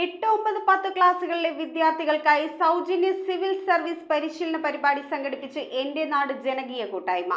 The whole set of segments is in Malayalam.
8, 9, 10 ക്ലാസ്സുകളിലെ വിദ്യാർത്ഥികൾക്കായി സൗജന്യ സിവിൽ സർവീസ് പരിശീലന പരിപാടി സംഘടിപ്പിച്ച് എന്റെ നാട് ജനകീയ കൂട്ടായ്മ.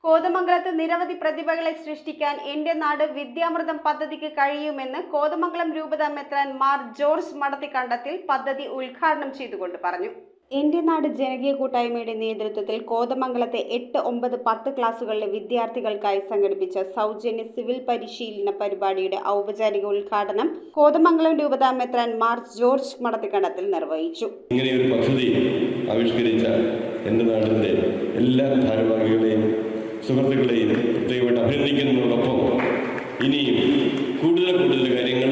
കോതമംഗലത്ത് നിരവധി പ്രതിഭകളെ സൃഷ്ടിക്കാൻ എന്റെ നാട് വിദ്യാമൃതം പദ്ധതിക്ക് കഴിയുമെന്ന് കോതമംഗലം രൂപത മെത്രാൻ മാർ ജോർജ് മടത്തിക്കണ്ടത്തിൽ പദ്ധതി ഉദ്ഘാടനം ചെയ്തുകൊണ്ട് പറഞ്ഞു. എന്റെ നാട് ജനകീയ കൂട്ടായ്മയുടെ നേതൃത്വത്തിൽ കോതമംഗലത്തെ 8, 9, 10 ക്ലാസ്സുകളിലെ വിദ്യാർത്ഥികൾക്കായി സംഘടിപ്പിച്ച സൗജന്യ സിവിൽ പരിശീലന പരിപാടിയുടെ ഔപചാരിക ഉദ്ഘാടനം കോതമംഗലം രൂപത മെത്രാൻ മാർ ജോർജ് മടത്തിക്കണ്ടത്തിൽ നിർവഹിച്ചു. ഇങ്ങനെയൊരു പദ്ധതി ആവിഷ്കരിച്ച എന്റെ നാടിന്റെ എല്ലാ ഭാരവാഹികളെയും സുഹൃത്തുക്കളെയും പ്രത്യേകമായിട്ട് അഭിനന്ദിക്കുന്നതോടൊപ്പം ഇനിയും കൂടുതൽ കാര്യങ്ങൾ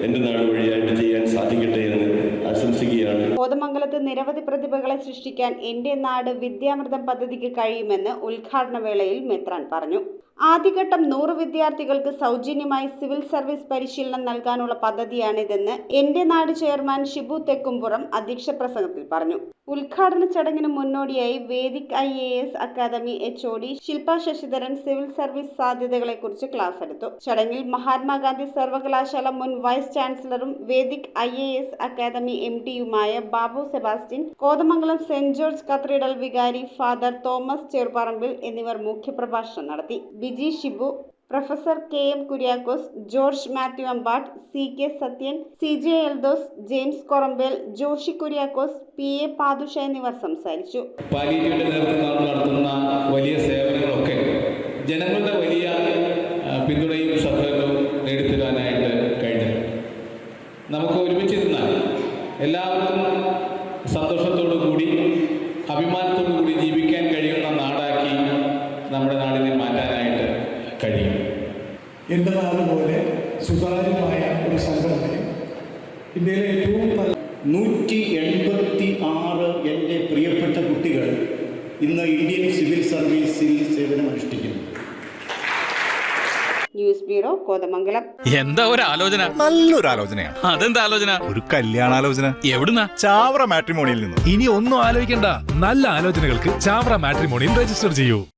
എന്റെ നാട് വഴിയായിട്ട് ചെയ്യാൻ സാധിക്കട്ടെ എന്ന് ആശംസിക്കുകയാണ്. കോതമംഗലത്ത് നിരവധി പ്രതിഭകളെ സൃഷ്ടിക്കാൻ എന്റെ നാട് വിദ്യാമൃതം പദ്ധതിക്ക് കഴിയുമെന്ന് ഉദ്ഘാടന വേളയിൽ മെത്രാൻ പറഞ്ഞു. ആദ്യഘട്ടം 100 വിദ്യാർത്ഥികൾക്ക് സൗജന്യമായി സിവിൽ സർവീസ് പരിശീലനം നൽകാനുള്ള പദ്ധതിയാണിതെന്ന് എന്റെ നാട് ചെയർമാൻ ഷിബു തെക്കുംപുറം അധ്യക്ഷ പ്രസംഗത്തിൽ പറഞ്ഞു. ഉദ്ഘാടന ചടങ്ങിന് മുന്നോടിയായി Vedic IAS academy HOD Shilpa Sasidharan civil service സാധ്യതകളെക്കുറിച്ച് ക്ലാസ് എടുത്തു. ചടങ്ങിൽ മഹാത്മാഗാന്ധി സർവകലാശാല മുൻ വൈസ് ചാൻസലറും വേദിക് IAS അക്കാദമി MD-യുമായ Babu Sebastian, Kothamangalam saint George cathedral വികാരി ഫാദർ തോമസ് ചെറുപറമ്പിൽ എന്നിവർ മുഖ്യപ്രഭാഷണം നടത്തി. Biji Shibu, professor KM Kuriakose, George Mathew Ambatt, CK Sathyan, CJ Eldhose, James Korambel, Joshi Kuriakose, PA Pathusha എന്നിവർ സംസാരിച്ചു. പാലിയേറ്റീവിന്റെ നേതൃത്വത്തിൽ നടത്തുന്ന വലിയ സേവനങ്ങളൊക്കെ ജനങ്ങളുടെ വലിയ പിന്തുണയും സഹകരണവും നേടിത്തരാനായിട്ട് കഴിഞ്ഞു. നമുക്ക് ഒരുമിച്ചിരുന്നാൽ എല്ലാവർക്കും സന്തോഷത്തോടു കൂടി അഭിമാനത്തോടു കൂടി ജീവിക്കാൻ കഴിയുന്ന നാടാക്കി നമ്മുടെ നാടിനെ മാറ്റാനായിട്ട് കഴിയും. എൻ്റെ നാട് പോലെ സുതാര്യമായ ഒരു സംഘടനയും ഇന്ത്യയിലെ ഏറ്റവും 186 എൻ്റെ പ്രിയപ്പെട്ട കുട്ടികൾ ഇന്ന് ഇന്ത്യൻ സിവിൽ സർവീസിൽ സേവനമനുഷ്ഠിക്കുന്നു. News bureau, Kothamangalam. എന്താ ഒരു ആലോചന? നല്ലൊരു ആലോചനയാണ്. അതെന്താ ആലോചന? ഒരു കല്യാണാലോചന. എവിടുന്നാ? ചാവറ മാട്രിമോണിയിൽ നിന്ന്. ഇനി ഒന്നും ആലോചിക്കണ്ട, നല്ല ആലോചനകൾക്ക് ചാവറ മാട്രിമോണിയിൽ രജിസ്റ്റർ ചെയ്യൂ.